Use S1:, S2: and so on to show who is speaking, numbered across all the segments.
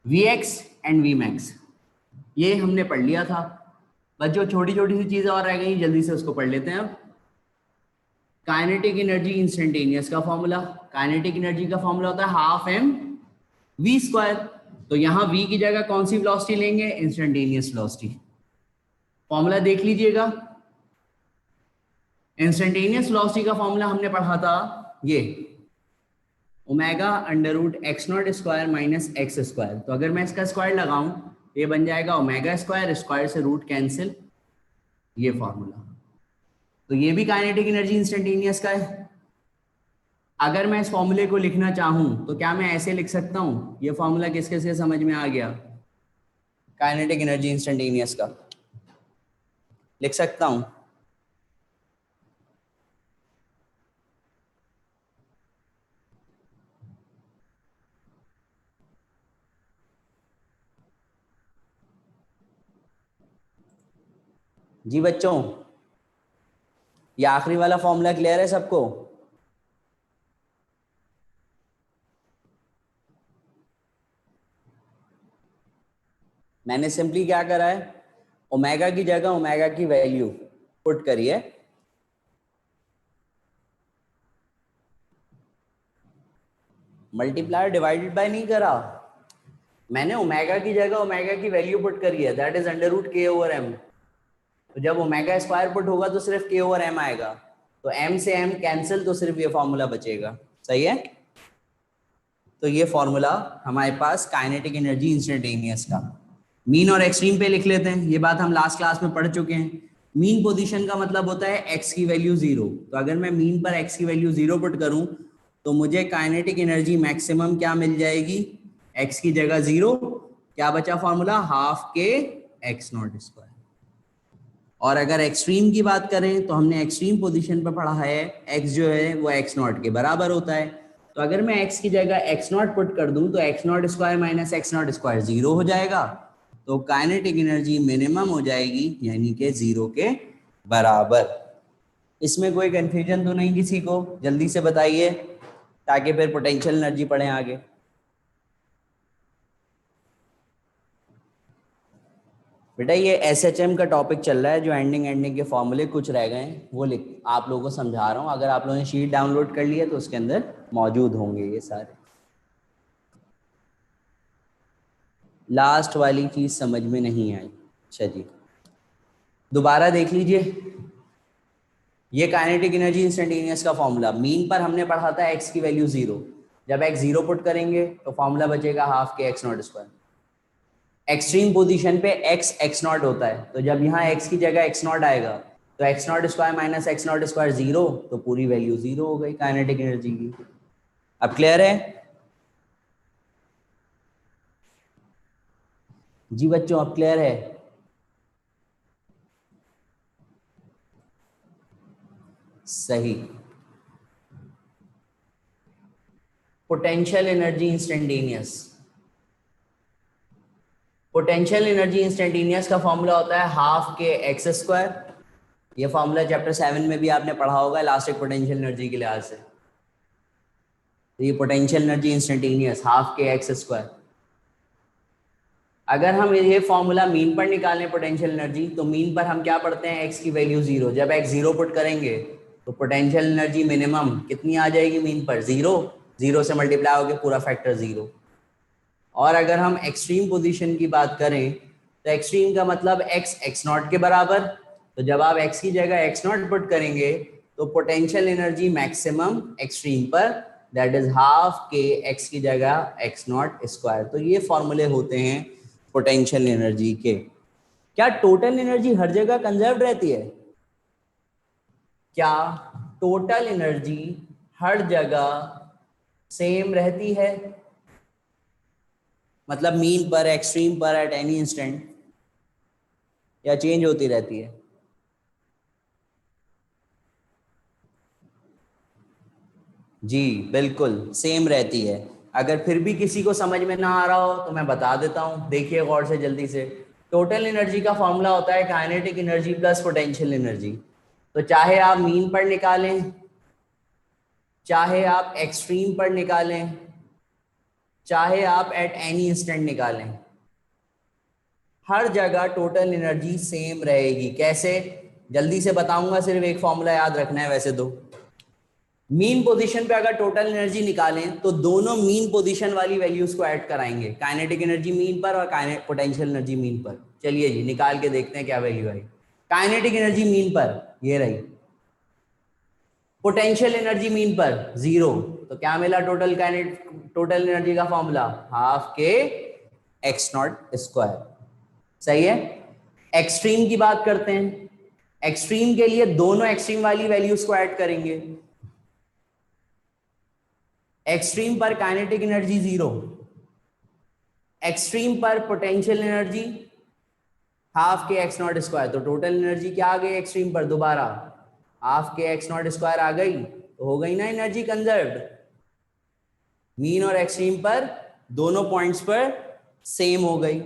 S1: We x and we max ये हमने पढ़ लिया था। बस जो छोटी छोटी सी चीजें और रह गई जल्दी से उसको पढ़ लेते हैं अब। काइनेटिक एनर्जी इंस्टेंटेनियस का फॉर्मूला, काइनेटिक एनर्जी का फॉर्मूला होता है हाफ एम वी स्क्वायर। तो यहां वी की जगह कौन सी वेलोसिटी लेंगे? Instantaneous velocity. फॉर्मूला देख लीजिएगा। इंस्टेंटेनियस वेलोसिटी का फॉर्मूला हमने पढ़ा था ये omega under root x not square minus x square. तो अगर मैं इसका स्क्वायर लगाऊं तो ये बन जाएगा ओमेगा स्क्वायर, स्क्वायर से रूट कैंसिल, ये फॉर्मूला। तो ये भी काइनेटिक एनर्जी इंस्टेंटेनियस का है। अगर मैं इस फॉर्मूले को लिखना चाहूं तो क्या मैं ऐसे लिख सकता हूं? ये फॉर्मूला किस किस के समझ में आ गया? काइनेटिक एनर्जी इंस्टेंटेनियस का लिख सकता हूं। जी बच्चों, ये आखिरी वाला फॉर्मूला क्लियर है सबको? मैंने सिंपली क्या करा है, ओमेगा की जगह ओमेगा की वैल्यू पुट करिए। मल्टीप्लाई डिवाइडेड बाय नहीं करा, मैंने ओमेगा की जगह ओमेगा की वैल्यू पुट करी है, दैट इज अंडर रूट के ओवर एम। तो जब ओमेगा स्क्वायर पुट होगा तो सिर्फ के ओवर एम आएगा, तो एम से एम कैंसिल, तो सिर्फ ये फॉर्मूला बचेगा। सही है? तो ये फॉर्मूला हमारे पास काइनेटिक एनर्जी इंस्टेंटेनियस का। मीन और एक्सट्रीम पे लिख लेते हैं, ये बात हम लास्ट क्लास में पढ़ चुके हैं। मीन पोजीशन का मतलब होता है एक्स की वैल्यू जीरो। तो अगर मैं मीन पर एक्स की वैल्यू जीरो पुट करूं तो मुझे काइनेटिक एनर्जी मैक्सिमम क्या मिल जाएगी? एक्स की जगह जीरो, क्या बचा फॉर्मूला? हाफ के एक्स नॉट स्क्वायर। और अगर एक्सट्रीम की बात करें तो हमने एक्सट्रीम पोजीशन पर पढ़ा है एक्स जो है वो एक्स नॉट के बराबर होता है। तो अगर मैं एक्स की जगह एक्स नॉट पुट कर दूं तो x not square minus X not square zero हो जाएगा। तो काइनेटिक एनर्जी मिनिमम हो जाएगी, यानी कि जीरो के बराबर। इसमें कोई कंफ्यूजन तो नहीं किसी को? जल्दी से बताइए ताकि फिर पोटेंशियल एनर्जी पढ़ें आगे। बेटा ये एसएचएम का टॉपिक चल रहा है, जो एंडिंग के फॉर्मूले कुछ रह गए हैं वो लिख आप लोगों को समझा रहा हूँ। अगर आप लोगों ने शीट डाउनलोड कर लिया तो उसके अंदर मौजूद होंगे ये सारे। लास्ट वाली चीज समझ में नहीं आई? अच्छा जी, दोबारा देख लीजिए। ये काइनेटिक एनर्जी इंस्टेंटेनियस का फॉर्मूला, मीन पर हमने पढ़ा था एक्स की वैल्यू जीरो। जब एक्स जीरो पुट करेंगे तो फॉर्मूला बचेगा हाफ के x not square. Extreme position पे एक्स एक्स नॉट होता है, तो जब यहाँ एक्स की जगह एक्स नॉट आएगा तो x not square minus X not square zero, तो पूरी वैल्यू जीरो हो गई काइनेटिक एनर्जी की। अब क्लियर है? जी बच्चों, अब क्लियर है? सही। Potential energy instantaneous, potential energy instantaneous का फॉर्मूला होता है हाफ के एक्स स्क्वायर। ये फॉर्मूला चैप्टर 7 में भी आपने पढ़ा होगा इलास्टिक पोटेंशियल एनर्जी के लिहाज से। तो ये पोटेंशियल एनर्जी इंस्टेंटेनियस हाफ के एक्स स्क्वायर। अगर हम ये फॉर्मूला मीन पर निकालें पोटेंशियल एनर्जी, तो मीन पर हम क्या पढ़ते हैं? एक्स की वैल्यू जीरो। जब एक्स जीरो पुट करेंगे तो पोटेंशियल एनर्जी मिनिमम कितनी आ जाएगी मीन पर? जीरो। जीरो से मल्टीप्लाई होकर पूरा फैक्टर जीरो। और अगर हम एक्सट्रीम पोजीशन की बात करें तो एक्सट्रीम का मतलब एक्स एक्स नॉट के बराबर। तो जब आप एक्स की जगह एक्स नॉट पुट करेंगे तो पोटेंशियल एनर्जी मैक्सिमम एक्सट्रीम पर, दैट इज हाफ के एक्स की जगह एक्स नॉट स्क्वायर। तो ये फॉर्मूले होते हैं पोटेंशियल एनर्जी के। क्या टोटल एनर्जी हर जगह कंजर्व रहती है? क्या टोटल एनर्जी हर जगह सेम रहती है? मतलब मीन पर, एक्सट्रीम पर, एट एनी इंस्टेंट, या चेंज होती रहती है? जी बिल्कुल सेम रहती है। अगर फिर भी किसी को समझ में ना आ रहा हो तो मैं बता देता हूं, देखिए गौर से जल्दी से। टोटल एनर्जी का फॉर्मूला होता है kinetic energy plus potential energy. तो चाहे आप मीन पर निकालें, चाहे आप एक्सट्रीम पर निकालें, चाहे आप एट एनी इंस्टेंट निकालें, हर जगह टोटल एनर्जी सेम रहेगी। कैसे? जल्दी से बताऊंगा, सिर्फ एक फॉर्मूला याद रखना है वैसे तो। मीन पोजीशन पे अगर टोटल एनर्जी निकालें तो दोनों मीन पोजीशन वाली वैल्यूज को ऐड कराएंगे, काइनेटिक एनर्जी मीन पर और पोटेंशियल एनर्जी मीन पर। चलिए जी निकाल के देखते हैं क्या वैल्यू आई। काइनेटिक एनर्जी मीन पर ये रही, पोटेंशियल एनर्जी मीन पर 0, तो क्या मिला टोटल एनर्जी का फॉर्मूला? हाफ के एक्स नॉट स्क्वायर। सही है। एक्सट्रीम की बात करते हैं। एक्सट्रीम के लिए दोनों एक्सट्रीम वाली वैल्यूज को ऐड करेंगे। एक्सट्रीम पर काइनेटिक एनर्जी 0, एक्सट्रीम पर पोटेंशियल एनर्जी हाफ के एक्स नॉट स्क्वायर, तो टोटल एनर्जी क्या आ गई एक्सट्रीम पर? दोबारा हाफ के एक्स नॉट स्क्वायर आ गई, तो हो गई ना एनर्जी कंजर्व्ड। मीन और एक्सट्रीम पर दोनों पॉइंट्स पर सेम हो गई।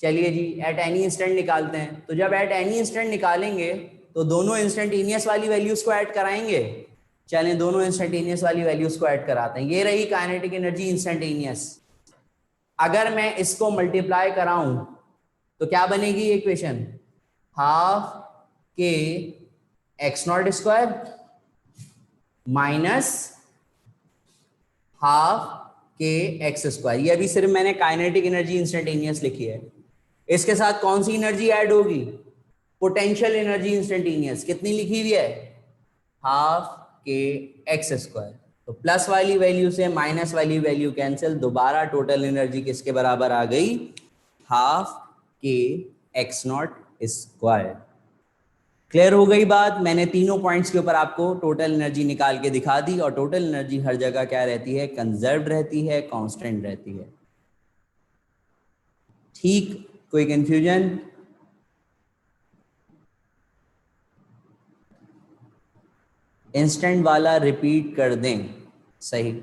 S1: चलिए जी एट एनी इंस्टेंट निकालते हैं। तो जब एट एनी इंस्टेंट निकालेंगे तो दोनों इंस्टेंटेनियस वाली वैल्यूज को ऐड कराएंगे। चलें दोनों इंस्टेंटेनियस वाली वैल्यूज को ऐड कराते हैं। ये रही काइनेटिक एनर्जी इंस्टेंटेनियस। अगर मैं इसको मल्टीप्लाई कराऊं तो क्या बनेगी इक्वेशन? हाफ के x not square minus half के एक्स स्क्वायर। ये अभी सिर्फ मैंने काइनेटिक एनर्जी इंस्टेंटेनियस लिखी है। इसके साथ कौन सी एनर्जी ऐड होगी? Potential energy instantaneous. कितनी लिखी हुई है? हाफ के एक्स स्क्वायर। तो प्लस वाली वैल्यू से माइनस वाली वैल्यू कैंसिल, दोबारा टोटल एनर्जी किसके बराबर आ गई? हाफ के एक्स नॉट स्क्वायर। क्लियर हो गई बात? मैंने तीनों पॉइंट्स के ऊपर आपको टोटल एनर्जी निकाल के दिखा दी, और टोटल एनर्जी हर जगह क्या रहती है? कंजर्व्ड रहती है, कांस्टेंट रहती है। ठीक, कोई कंफ्यूजन? इंस्टेंट वाला रिपीट कर दें। सही।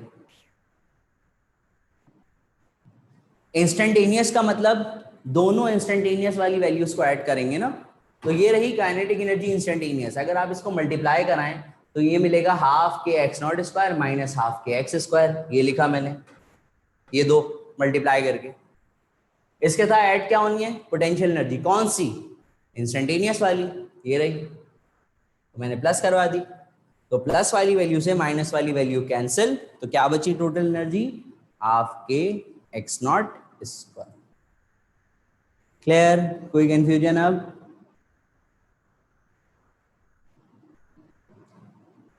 S1: इंस्टेंटेनियस का मतलब दोनों इंस्टेंटेनियस वाली वैल्यूज को ऐड करेंगे ना। तो ये रही काइनेटिक एनर्जी इंस्टेंटेनियस। अगर आप इसको मल्टीप्लाई कराएं तो ये मिलेगा हाफ के x not square minus half के एक्स स्क्वायर। ये लिखा मैंने, ये दो मल्टीप्लाई करके। इसके साथ ऐड क्या होनी है? Potential energy. कौन सी? इंस्टेंटेनियस वाली। ये रही, तो मैंने प्लस करवा दी। तो प्लस वाली वैल्यू से माइनस वाली वैल्यू कैंसिल, तो क्या बची टोटल एनर्जी? हाफ के एक्स नॉट स्क्वायर। क्लियर? कोई कंफ्यूजन अब?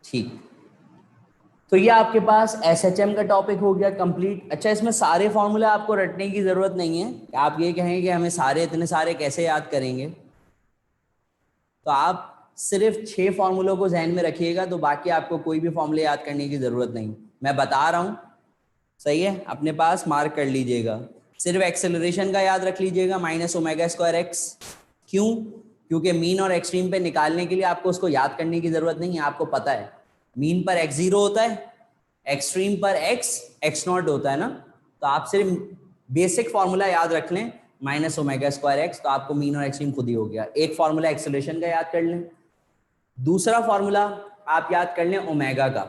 S1: ठीक, तो ये आपके पास एसएचएम का टॉपिक हो गया कंप्लीट। अच्छा, इसमें सारे फॉर्मूले आपको रटने की जरूरत नहीं है। आप ये कहेंगे कि हमें सारे इतने सारे कैसे याद करेंगे, तो आप सिर्फ 6 फॉर्मूलों को जहन में रखिएगा, तो बाकी आपको कोई भी फॉर्मूले याद करने की जरूरत नहीं। मैं बता रहा हूं, सही है, अपने पास मार्क कर लीजिएगा। सिर्फ एक्सेलरेशन का याद रख लीजिएगा, माइनस ओमेगा स्क्वायर एक्स। क्यों? क्योंकि मीन और एक्सट्रीम पे निकालने के लिए आपको उसको याद करने की जरूरत नहीं है। आपको पता है मीन पर एक्स 0 होता है, एक्सट्रीम पर एक्स नॉट होता है ना। तो आप सिर्फ बेसिक फॉर्मूला याद रख लें, माइनस ओमेगा स्क्वायर एक्स, तो आपको मीन और एक्सट्रीम खुद ही हो गया। एक फॉर्मूला एक्सेलरेशन का याद कर लें। दूसरा फॉर्मूला आप याद कर लें ओमेगा का,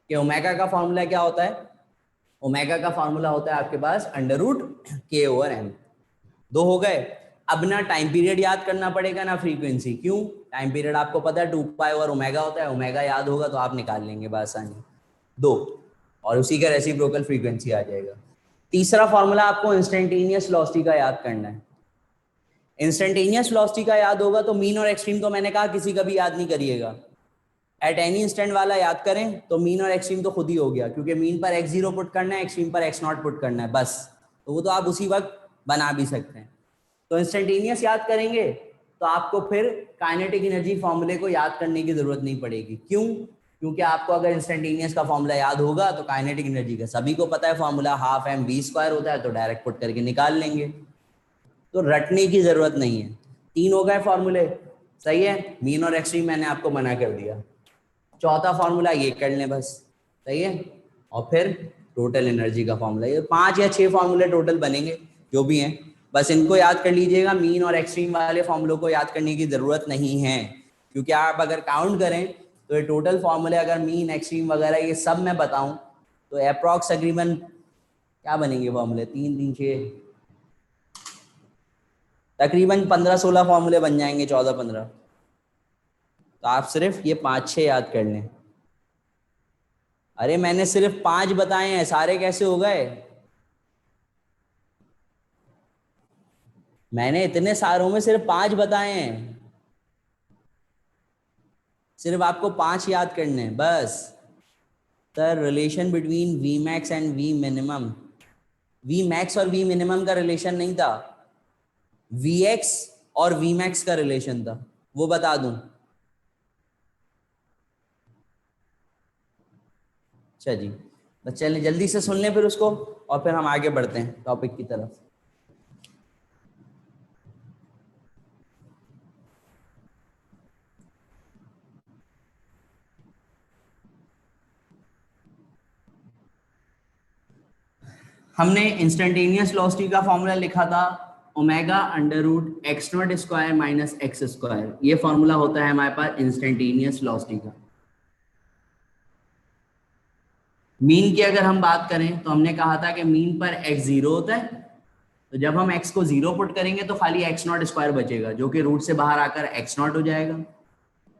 S1: कि ओमेगा का फॉर्मूला क्या होता है? ओमेगा का फॉर्मूला होता है आपके पास अंडर रूट के ओवर एम। दो हो गए। अब ना टाइम पीरियड याद करना पड़ेगा ना फ्रीक्वेंसी। क्यों? टाइम पीरियड आपको पता है 2 पाई ओवर ओमेगा होता है, ओमेगा याद होगा तो आप निकाल लेंगे बआसानी। दो, और उसी का रेसिप्रोकल फ्रीक्वेंसी आ जाएगा। तीसरा फॉर्मूला आपको इंस्टेंटेनियस वेलोसिटी का याद करना है। इंस्टेंटेनियस वेलोसिटी का याद होगा तो मीन और एक्सट्रीम तो मैंने कहा किसी का भी याद नहीं करिएगा। एट एनी इंस्टेंट वाला याद करें तो मीन और एक्सट्रीम तो खुद ही हो गया, क्योंकि मीन पर x0 पुट करना है, एक्सट्रीम पर x0 पुट करना है बस। तो वो तो आप उसी वक्त बना भी सकते हैं। तो इंस्टेंटेनियस याद करेंगे तो आपको फिर काइनेटिक एनर्जी फॉर्मूले को याद करने की जरूरत नहीं पड़ेगी। क्यों? क्योंकि आपको अगर इंस्टेंटेनियस का फॉर्मूला याद होगा तो काइनेटिक एनर्जी का सभी को पता है, formula half m v square होता है, तो डायरेक्ट पुट करके निकाल लेंगे। तो रटने की जरूरत नहीं है। 3 हो गए फॉर्मूले, सही है। मीन और एक्सट्रीम मैंने आपको मना कर दिया। चौथा फॉर्मूला ये कर लें बस, सही है। और फिर टोटल एनर्जी का फॉर्मूला, ये 5 या 6 फॉर्मूले टोटल बनेंगे जो भी हैं, बस इनको याद कर लीजिएगा। मीन और एक्सट्रीम वाले फॉर्मूलों को याद करने की जरूरत नहीं है, क्योंकि आप अगर काउंट करें तो ये टोटल फॉर्मूले अगर मीन एक्सट्रीम वगैरह ये सब मैं बताऊं तो अप्रॉक्स तकरीबन क्या बनेंगे फॉर्मूले? 3 3 6, तकरीबन 15 16 फॉर्मूले बन जाएंगे, 14 15। तो आप सिर्फ ये 5 6 याद कर लें। अरे मैंने सिर्फ 5 बताए हैं, सारे कैसे हो गए? मैंने इतने सारों में सिर्फ 5 बताए हैं, सिर्फ आपको 5 याद करने हैं बस। The relation between v max and v minimum, v max और वी मिनिमम का रिलेशन नहीं था, वी एक्स और वी मैक्स का रिलेशन था, वो बता दूं? अच्छा जी, बस चलिए जल्दी से सुन लें फिर उसको, और फिर हम आगे बढ़ते हैं टॉपिक की तरफ। हमने इंस्टेंटेनियस वेलोसिटी का फॉर्मूला लिखा था omega under root x not square minus x square. ये फॉर्मूला होता है हमारे पास इंस्टेंटेनियस वेलोसिटी का। मीन की अगर हम बात करें तो हमने कहा था कि मीन पर एक्स जीरो होता है, तो जब हम एक्स को जीरो पुट करेंगे तो खाली एक्स नॉट स्क्वायर बचेगा, जो कि रूट से बाहर आकर एक्स नॉट हो जाएगा।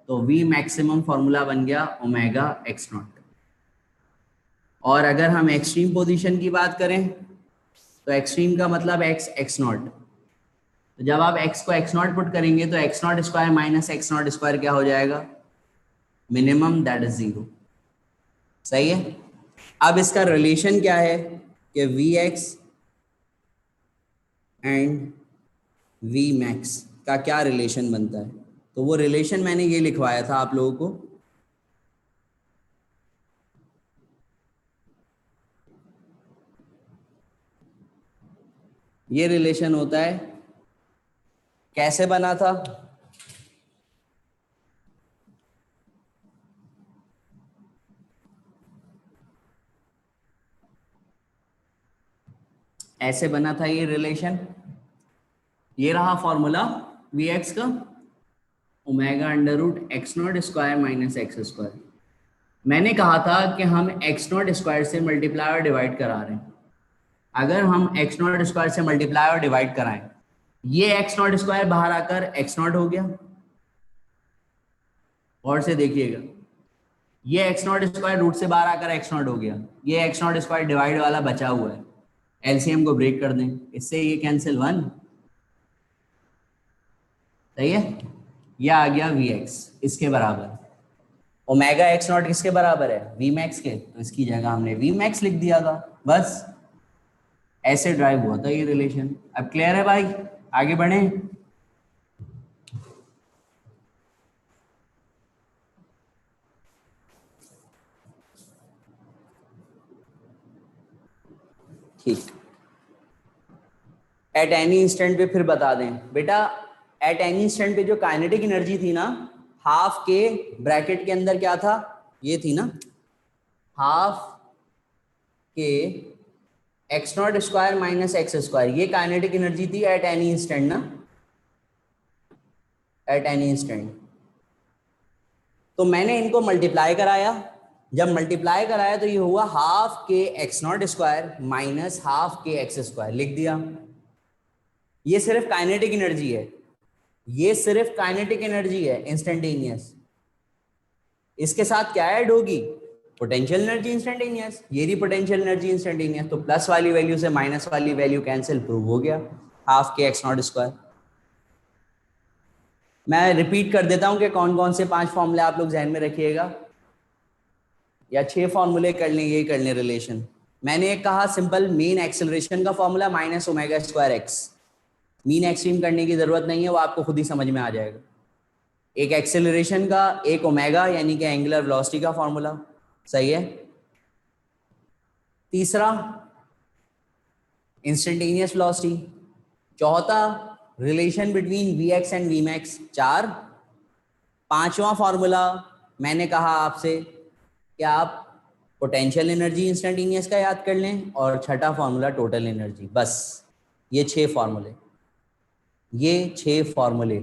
S1: तो वी मैक्सिमम फॉर्मूला बन गया ओमेगा एक्स नॉट। और अगर हम एक्सट्रीम पोजीशन की बात करें तो एक्सट्रीम का मतलब एक्स एक्स नॉट। तो जब आप x को x नॉट पुट करेंगे तो x naught square minus X not square क्या हो जाएगा? Minimum, that is zero. सही है। अब इसका रिलेशन क्या है कि V x and we max का क्या रिलेशन बनता है? तो वो रिलेशन मैंने ये लिखवाया था आप लोगों को। ये रिलेशन होता है, कैसे बना था? ऐसे बना था ये रिलेशन। ये रहा फॉर्मूला वी एक्स का, omega under root x not square minus x square. मैंने कहा था कि हम एक्स नॉट स्क्वायर से मल्टीप्लाई और डिवाइड करा रहे हैं। अगर हम एक्स नॉट स्क्वायर से मल्टीप्लाई और डिवाइड कराएं, ये एक्स नॉट स्क्वायर बाहर आकर एक्स नॉट हो गया। और से देखिएगा, ये एक्स नॉट स्क्वायर रूट से बाहर आकर एक्स नॉट हो गया, ये एक्स नॉट स्क्वायर डिवाइड वाला बचा हुआ है। एलसीएम को ब्रेक कर दें, इससे ये कैंसिल 1। सही है। यह आ गया वी एक्स इसके बराबर। ओमेगा एक्स नॉट किसके बराबर है? वी मैक्स के। तो इसकी जगह हमने वी मैक्स लिख दिया था बस। ऐसे ड्राइव हुआ था ये रिलेशन। अब क्लियर है भाई? आगे बढ़े। ठीक। एट एनी इंस्टेंट पे फिर बता दें बेटा, एट एनी इंस्टेंट पे जो काइनेटिक एनर्जी थी ना, हाफ के ब्रैकेट के अंदर क्या था? ये थी ना, हाफ के x not square minus x square. ये काइनेटिक एनर्जी थी एट एनी इंस्टेंट ना, एट एनी इंस्टेंट। तो मैंने इनको मल्टीप्लाई कराया, जब मल्टीप्लाई कराया तो ये हुआ हाफ के x not square minus half के एक्स स्क्वायर, लिख दिया। ये सिर्फ काइनेटिक एनर्जी है, ये सिर्फ काइनेटिक एनर्जी है इंस्टेंटेनियस। इसके साथ क्या ऐड होगी? Potential energy instantaneous. ये रही पोटेंशियल एनर्जी इंस्टेंटेनियस। तो प्लस वाली वैल्यू से माइनस वाली वैल्यू कैंसिल, प्रूव हो गया हाफ के एक्स नॉट स्क्वायर। मैं रिपीट कर देता हूं कि कौन कौन से 5 फॉर्मूले आप लोग जहन में रखिएगा, या 6 फॉर्मूले कर लें, यही कर लें रिलेशन। मैंने एक कहा सिंपल मीन एक्सेलरेशन का formula minus omega square x. Mean extreme करने की जरूरत नहीं है, वो आपको खुद ही समझ में आ जाएगा। एक एक्सेलरेशन का, एक ओमेगा यानी कि एंगुलर वेलोसिटी का फॉर्मूला। सही है। तीसरा इंस्टेंटेनियस वेलोसिटी। चौथा relation between V x and we max. 4। पांचवा फॉर्मूला मैंने कहा आपसे कि आप पोटेंशियल एनर्जी इंस्टेंटेनियस का याद कर लें, और छठा फॉर्मूला टोटल एनर्जी। बस ये 6 फॉर्मूले, ये 6 फॉर्मूले।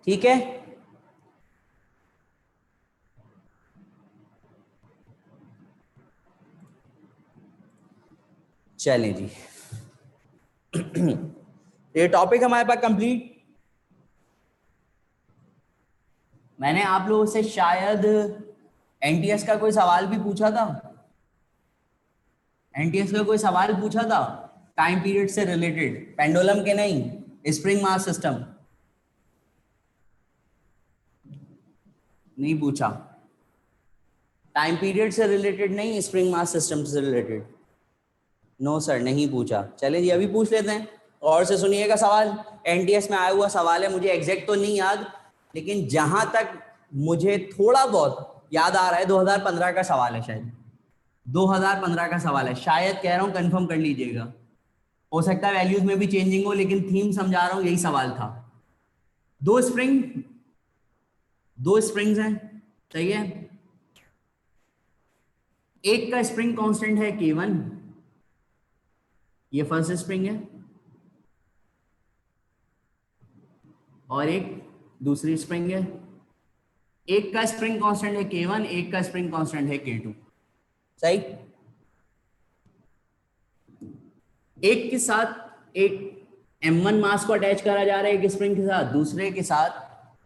S1: ठीक है। चलें जी। ये टॉपिक हमारे पास कंप्लीट। मैंने आप लोगों से शायद एनटीएस का कोई सवाल भी पूछा था। एनटीएस का कोई सवाल पूछा था टाइम पीरियड से रिलेटेड, पेंडुलम के नहीं, स्प्रिंग मास सिस्टम नहीं पूछा। टाइम पीरियड से रिलेटेड नहीं, स्प्रिंग मास सिस्टम से रिलेटेड। नो सर, नहीं पूछा। चले जी अभी पूछ लेते हैं। और से सुनिएगा सवाल, एनटीएस में आया हुआ सवाल है, मुझे एग्जैक्ट तो नहीं याद, लेकिन जहां तक मुझे थोड़ा बहुत याद आ रहा है 2015 का सवाल है, शायद 2015 का सवाल है, शायद कह रहा हूं, कंफर्म कर लीजिएगा। हो सकता है वैल्यूज में भी चेंजिंग हो, लेकिन थीम समझा रहा हूं, यही सवाल था। दो स्प्रिंग्स हैं, सही है। एक का स्प्रिंग कांस्टेंट है K1, ये फर्स्ट स्प्रिंग है, और एक दूसरी स्प्रिंग है। एक का स्प्रिंग कांस्टेंट है K1, एक का स्प्रिंग कांस्टेंट है K2, सही। एक के साथ एक M1 मास को अटैच करा जा रहा है एक स्प्रिंग के साथ, दूसरे के साथ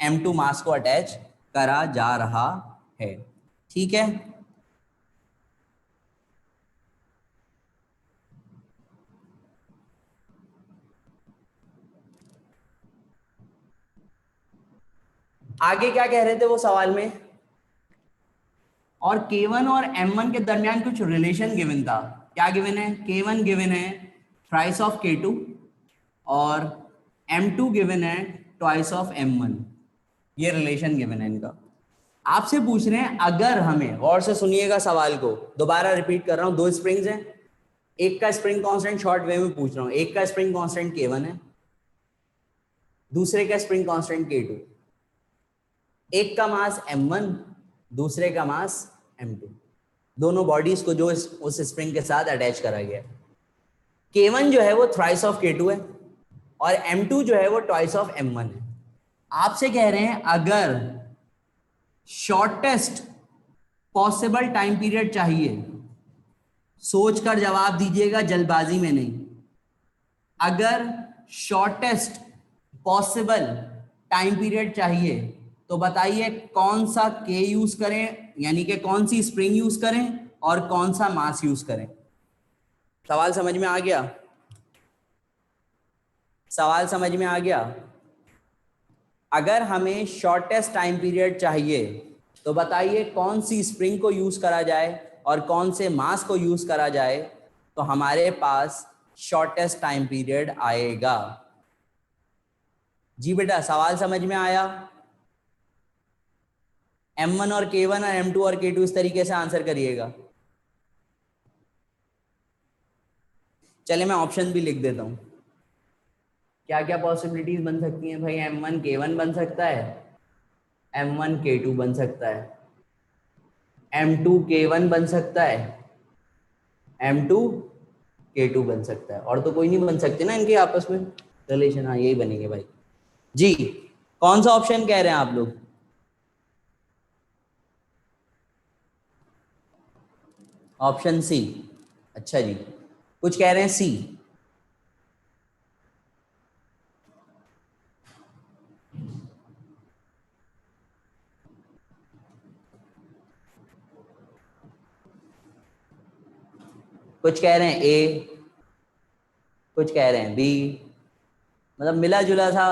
S1: M2 मास को अटैच करा जा रहा है, ठीक है। आगे क्या कह रहे थे वो सवाल में, और K1 और M1 के दरमियान कुछ रिलेशन गिवन था। क्या गिवन है? K1 गिवन है थ्राइस ऑफ K2 और M2 गिवन है ट्वाइस ऑफ M1, ये रिलेशन गिवन है इनका। आपसे पूछ रहे हैं, अगर हमें, गौर से सुनिएगा सवाल को, दोबारा रिपीट कर रहा हूं, दो स्प्रिंग्स हैं, एक का स्प्रिंग कांस्टेंट शॉर्ट वे में पूछ रहा हूं, एक का स्प्रिंग कांस्टेंट K1 है, दूसरे का स्प्रिंग कांस्टेंट K2, एक का मास M1, दूसरे का मास M2, दोनों बॉडीज को जो उस स्प्रिंग के साथ अटैच करा गया। K1 जो है वो थ्राइस ऑफ K2 है, और M2 जो है वो ट्वाइस ऑफ M1 है। आपसे कह रहे हैं, अगर शॉर्टेस्ट पॉसिबल टाइम पीरियड चाहिए, सोचकर जवाब दीजिएगा, जल्दबाजी में नहीं। अगर शॉर्टेस्ट पॉसिबल टाइम पीरियड चाहिए तो बताइए कौन सा K यूज करें, यानी कि कौन सी स्प्रिंग यूज करें और कौन सा मास यूज करें। सवाल समझ में आ गया? सवाल समझ में आ गया? अगर हमें शॉर्टेस्ट टाइम पीरियड चाहिए तो बताइए कौन सी स्प्रिंग को यूज करा जाए और कौन से मास को यूज करा जाए, तो हमारे पास शॉर्टेस्ट टाइम पीरियड आएगा। जी बेटा, सवाल समझ में आया? M1 और K1 और M2 और K2 इस तरीके से आंसर करिएगा। चले मैं ऑप्शन भी लिख देता हूं, क्या क्या पॉसिबिलिटीज बन सकती हैं भाई। M1 K1 बन सकता है, M1 K2 बन सकता है, M2 K1 बन सकता है, M2 K2 बन सकता है, और तो कोई नहीं बन सकते ना इनके आपस में रिलेशन। हाँ, यही बनेंगे भाई जी। कौन सा ऑप्शन कह रहे हैं आप लोग? Option C. अच्छा जी, कुछ कह रहे हैं सी। कुछ कह रहे हैं ए, कुछ कह रहे हैं बी, मतलब मिला जुला सा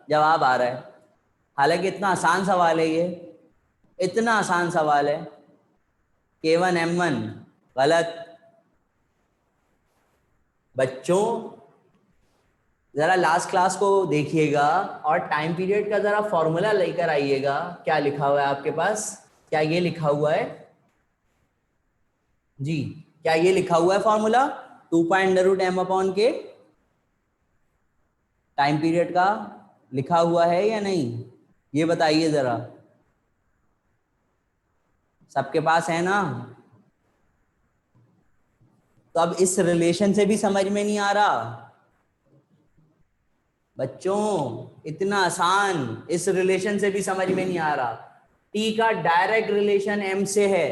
S1: जवाब आ रहा है। हालांकि इतना आसान सवाल है ये, इतना आसान सवाल है। K1 M1 गलत। बच्चों जरा लास्ट क्लास को देखिएगा और टाइम पीरियड का जरा फॉर्मूला लेकर आइएगा। क्या लिखा हुआ है आपके पास? क्या ये लिखा हुआ है जी? क्या ये लिखा हुआ है फॉर्मूला 2.√m/k? टाइम पीरियड का लिखा हुआ है या नहीं, ये बताइए जरा। सबके पास है ना? तो अब इस रिलेशन से भी समझ में नहीं आ रहा बच्चों, इतना आसान, इस रिलेशन से भी समझ में नहीं आ रहा। टी का डायरेक्ट रिलेशन M से है,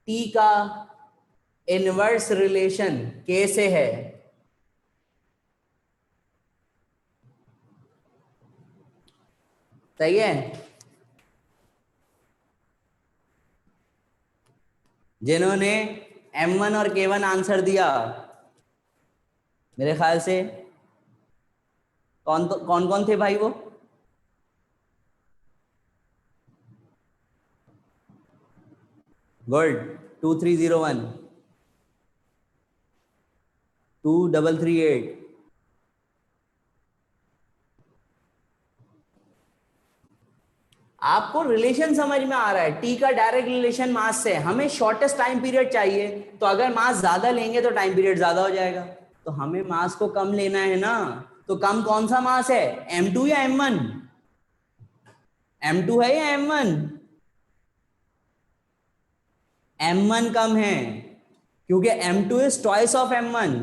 S1: टी का इनवर्स रिलेशन के से है, सही है। जिन्होंने M1 और K1 आंसर दिया, मेरे ख्याल से कौन कौन थे भाई वो? गुड। 2301, 2338। आपको रिलेशन समझ में आ रहा है? टी का डायरेक्ट रिलेशन मास से, हमें शॉर्टेस्ट टाइम पीरियड चाहिए, तो अगर मास ज्यादा लेंगे तो टाइम पीरियड ज्यादा हो जाएगा, तो हमें मास को कम लेना है ना। तो कम कौन सा मास है, M2 या M1? M2 है या M1? M1 कम है, क्योंकि M2 is twice of M1।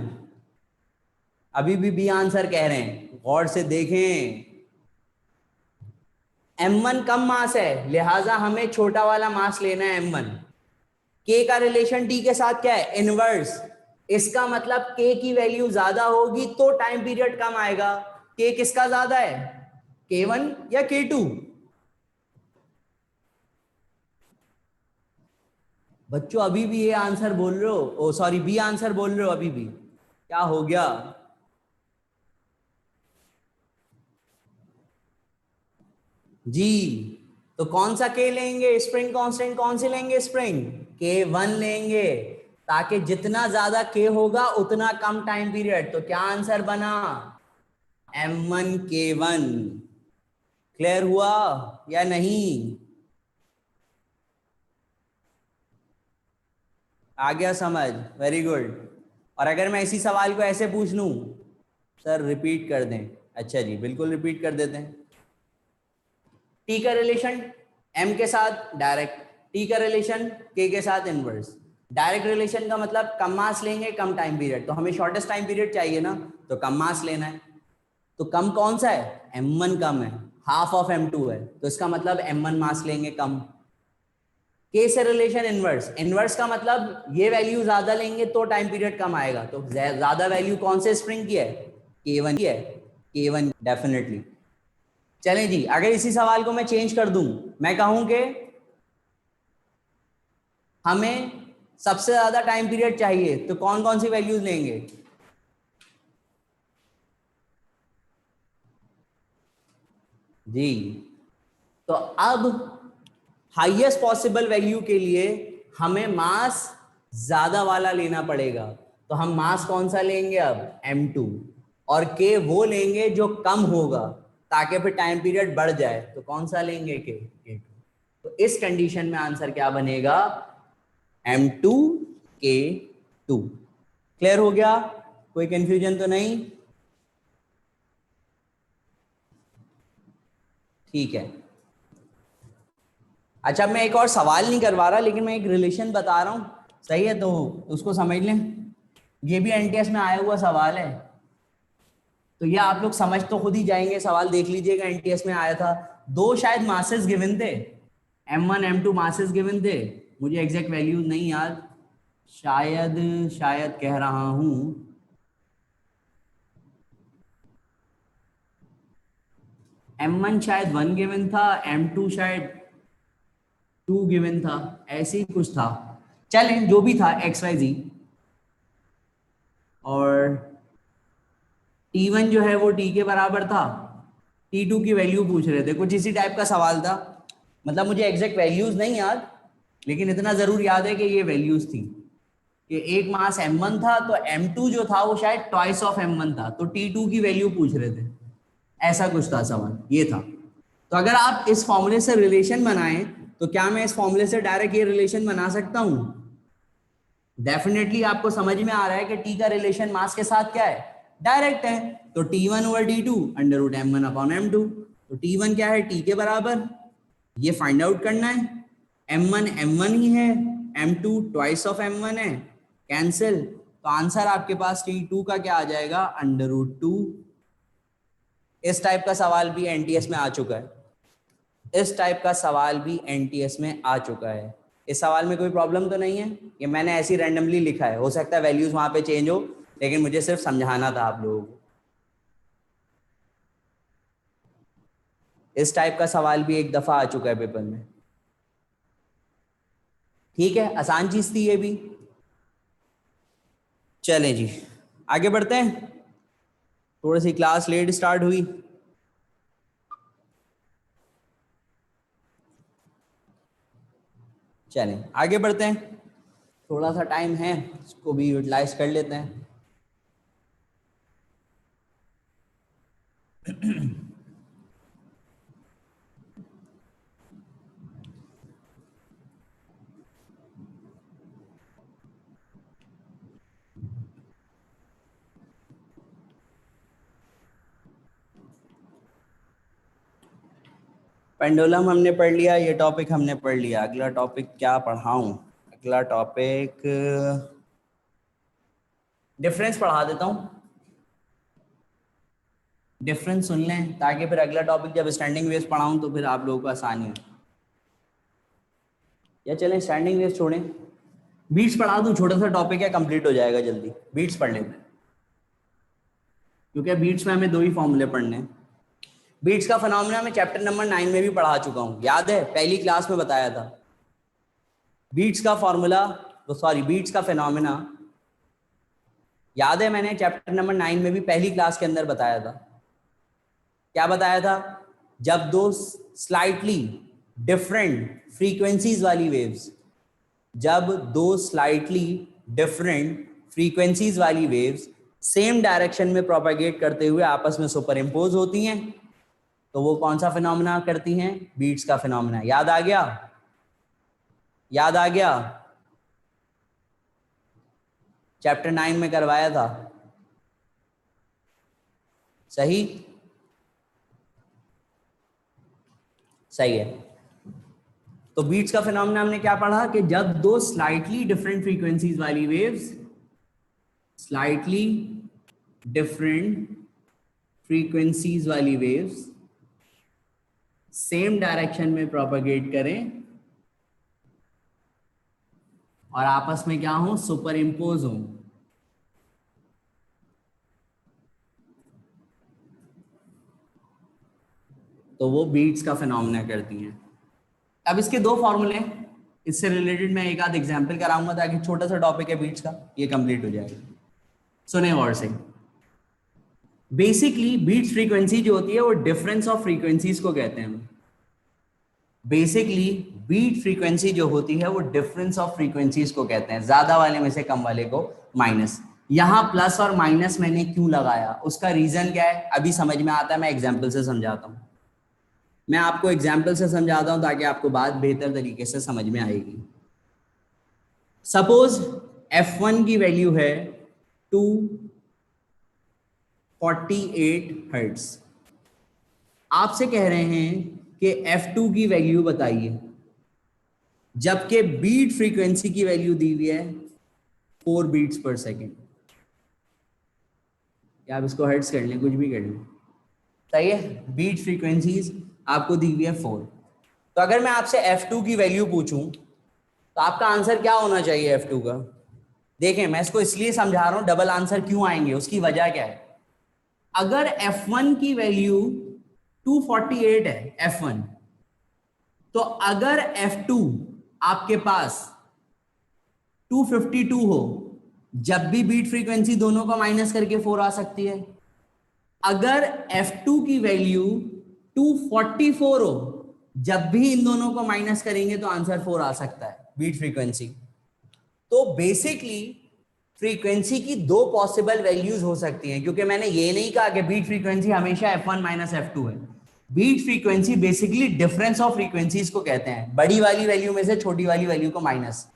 S1: अभी भी बी आंसर कह रहे हैं, गौर से देखें। M1 कम मास है, लिहाजा हमें छोटा वाला मास लेना है M1। K का रिलेशन T के साथ क्या है, इनवर्स। इसका मतलब K की वैल्यू ज्यादा होगी तो टाइम पीरियड कम आएगा। K किसका ज्यादा है, K1 या K2? बच्चों अभी भी ये आंसर बोल रहे हो, ओ सॉरी बी आंसर बोल रहे हो अभी भी, क्या हो गया? जी, तो कौन सा K लेंगे, स्प्रिंग कांस्टेंट कौन से लेंगे, स्प्रिंग K1 लेंगे, ताकि जितना ज्यादा K होगा उतना कम टाइम पीरियड। तो क्या आंसर बना, M1 K1। क्लियर हुआ या नहीं? आ गया समझ, वेरी गुड। और अगर मैं इसी सवाल को ऐसे पूछ लूं, सर रिपीट कर दें, अच्छा जी बिल्कुल रिपीट कर देते हैं। टी का रिलेशन M के साथ डायरेक्ट, टी का रिलेशन K के साथ इनवर्स। डायरेक्ट रिलेशन का मतलब कम मास लेंगे कम टाइम पीरियड, तो हमें शॉर्टेस्ट टाइम पीरियड चाहिए ना, तो कम मास लेना है। तो कम कौन सा है, M1 कम है, हाफ ऑफ M2 है, तो इसका मतलब M1 मास लेंगे कम। K से रिलेशन इनवर्स, इनवर्स का मतलब ये वैल्यू ज्यादा लेंगे तो टाइम पीरियड कम आएगा, तो ज्यादा वैल्यू कौन से स्प्रिंग की है, K1 की है, K1 डेफिनेटली। चलें जी, अगर इसी सवाल को मैं चेंज कर दूं, मैं कहूं कि हमें सबसे ज्यादा टाइम पीरियड चाहिए, तो कौन कौन सी वैल्यूज लेंगे? जी, तो अब हाईएस्ट पॉसिबल वैल्यू के लिए हमें मास ज्यादा वाला लेना पड़ेगा, तो हम मास कौन सा लेंगे अब, M2, और K वो लेंगे जो कम होगा, ताकि फिर टाइम पीरियड बढ़ जाए, तो कौन सा लेंगे, K2। तो इस कंडीशन में आंसर क्या बनेगा, M2 K2। क्लियर हो गया, कोई कंफ्यूजन तो नहीं? ठीक है। अच्छा, मैं एक और सवाल नहीं करवा रहा, लेकिन मैं एक रिलेशन बता रहा हूं, सही है, तो उसको समझ लें। ये भी एनटीएस में आया हुआ सवाल है, तो ये आप लोग समझ तो खुद ही जाएंगे, सवाल देख लीजिएगा, एनटीएस में आया था। दो शायद मासेस गिवन थे, M1 M2 मासेस गिवन थे, मुझे एग्जैक्ट वैल्यू नहीं याद, शायद शायद कह रहा हूं, M1 शायद 1 गिवन था, M2 शायद 2 गिवन था, ऐसे ही कुछ था। चलें जो भी था, XYZ। और T1 जो है वो T के बराबर था, T2 की वैल्यू पूछ रहे थे, कुछ इसी टाइप का सवाल था। मतलब मुझे एग्जैक्ट वैल्यूज नहीं याद, लेकिन इतना जरूर याद है कि ये वैल्यूज थी, कि एक मास M1 था, तो M2 जो था वो शायद ट्वाइस ऑफ M1 था, तो T2 की वैल्यू पूछ रहे थे, ऐसा कुछ था सवाल, ये था। तो अगर आप इस फॉर्मूले से रिलेशन बनाएं, तो क्या मैं इस फॉर्मूले से डायरेक्ट ये रिलेशन बना सकता हूं? डेफिनेटली आपको समझ में आ रहा है कि टी का रिलेशन मास के साथ क्या है, डायरेक्ट है। तो T1 over T2 under root M1 upon M2, तो T1 क्या है, T के बराबर, ये फाइंड आउट करना है। M1 M1 ही है, M2 ट्वाइस ऑफ M1 है, कैंसिल, तो आंसर आपके पास T2 का क्या आ जाएगा, अंडर रूट 2। इस टाइप का सवाल भी एनटीएस में आ चुका है, इस टाइप का सवाल भी एनटीएस में आ चुका है। इस सवाल में कोई प्रॉब्लम तो नहीं है? ये मैंने ऐसी रैंडमली लिखा है, हो सकता है वैल्यूज वहां पे चेंज हो, लेकिन मुझे सिर्फ समझाना था आप लोगों को। इस टाइप का सवाल भी एक दफा आ चुका है पेपर में। ठीक है, आसान चीज थी ये भी। चलें जी, आगे बढ़ते हैं। थोड़ी सी क्लास लेट स्टार्ट हुई। चलें आगे बढ़ते हैं, थोड़ा सा टाइम है, इसको भी यूटिलाइज कर लेते हैं। पेंडुलम हमने पढ़ लिया, ये टॉपिक हमने पढ़ लिया। अगला टॉपिक क्या पढ़ाऊं? अगला टॉपिक डिफरेंस पढ़ा देता हूं। डिफरेंस सुन लें ताकि फिर अगला टॉपिक जब स्टैंडिंग वेव्स पढ़ाऊं तो फिर आप लोगों को आसानी हो। या चलें स्टैंडिंग वेव्स छोड़ें, बीट्स पढ़ा दूं, छोटा सा टॉपिक है, कंप्लीट हो जाएगा जल्दी। बीट्स पढ़ लेते हैं, क्योंकि बीट्स में हमें दो ही फॉर्मूले पढ़ने हैं। बीट्स का फिनोमेना मैं चैप्टर नंबर 9 में भी पढ़ा चुका हूं, याद है? पहली क्लास में बताया था। बीट्स का फॉर्मूला, बीट्स का फिनोमेना याद है, मैंने चैप्टर नंबर 9 में भी पहली क्लास के अंदर बताया था। क्या बताया था? जब दो स्लाइटली डिफरेंट फ्रीक्वेंसीज वाली वेव्स, जब दो स्लाइटली डिफरेंट फ्रीक्वेंसीज वाली वेव्स सेम डायरेक्शन में प्रोपेगेट करते हुए आपस में सुपर इम्पोज होती हैं, तो वो कौन सा फिनोमेना करती हैं? बीट्स का फिनोमेना। याद आ गया? याद आ गया? चैप्टर 9 में करवाया था, सही? सही है। तो बीट्स का फिनोमेना हमने क्या पढ़ा कि जब दो स्लाइटली डिफरेंट फ्रीक्वेंसीज वाली वेव्स, स्लाइटली डिफरेंट फ्रीक्वेंसीज वाली वेव्स सेम डायरेक्शन में प्रोपेगेट करें और आपस में क्या हो? सुपर इम्पोज हो, तो वो बीट्स का फिनोमेना करती हैं। अब इसके दो फॉर्मूले हैं, इससे रिलेटेड मैं एक आध एग्जांपल कराऊंगा ताकि छोटा सा टॉपिक है बीट्स का, ये कंप्लीट हो जाएगा। सुने गौर से। बेसिकली बीट्स फ्रीक्वेंसी जो होती है वो डिफरेंस ऑफ फ्रीक्वेंसीज को कहते हैं। बेसिकली बीट फ्रीक्वेंसी जो होती है वो डिफरेंस ऑफ फ्रीक्वेंसीज को कहते हैं, ज्यादा वाले में से कम वाले को माइनस। यहां प्लस और माइनस मैंने क्यों लगाया, उसका रीजन क्या है अभी समझ में आता है, मैं एग्जाम्पल से समझाता हूं। मैं आपको एग्जाम्पल से समझाता हूं ताकि आपको बात बेहतर तरीके से समझ में आएगी। सपोज F1 की वैल्यू है 248 हर्ट्ज। आपसे कह रहे हैं कि F2 की वैल्यू बताइए, जबकि बीट फ्रीक्वेंसी की वैल्यू दी हुई है 4 बीट्स पर सेकेंड। या आप इसको हर्ट्ज कर लें, कुछ भी कर लें, सही है। बीट फ्रीक्वेंसीज आपको दी हुई है 4। तो अगर मैं आपसे F2 की वैल्यू पूछूं तो आपका आंसर क्या होना चाहिए F2 का? देखें, मैं इसको इसलिए समझा रहा हूं डबल आंसर क्यों आएंगे, उसकी वजह क्या है। अगर F1 की वैल्यू 248 है F1, तो अगर F2 आपके पास 252 हो, जब भी बीट फ्रीक्वेंसी दोनों का माइनस करके 4 आ सकती है। अगर F2 की वैल्यू 244 हो, जब भी इन दोनों को माइनस करेंगे तो आंसर 4 आ सकता है, बीट फ्रीक्वेंसी। तो बेसिकली फ्रीक्वेंसी की दो पॉसिबल वैल्यूज हो सकती हैं, क्योंकि मैंने ये नहीं कहा कि बीट फ्रीक्वेंसी हमेशा F1 माइनस F2 है। Beat frequency basically difference of frequencies को कहते हैं, बड़ी वाली वैल्यू में से छोटी वाली वैल्यू को माइनस।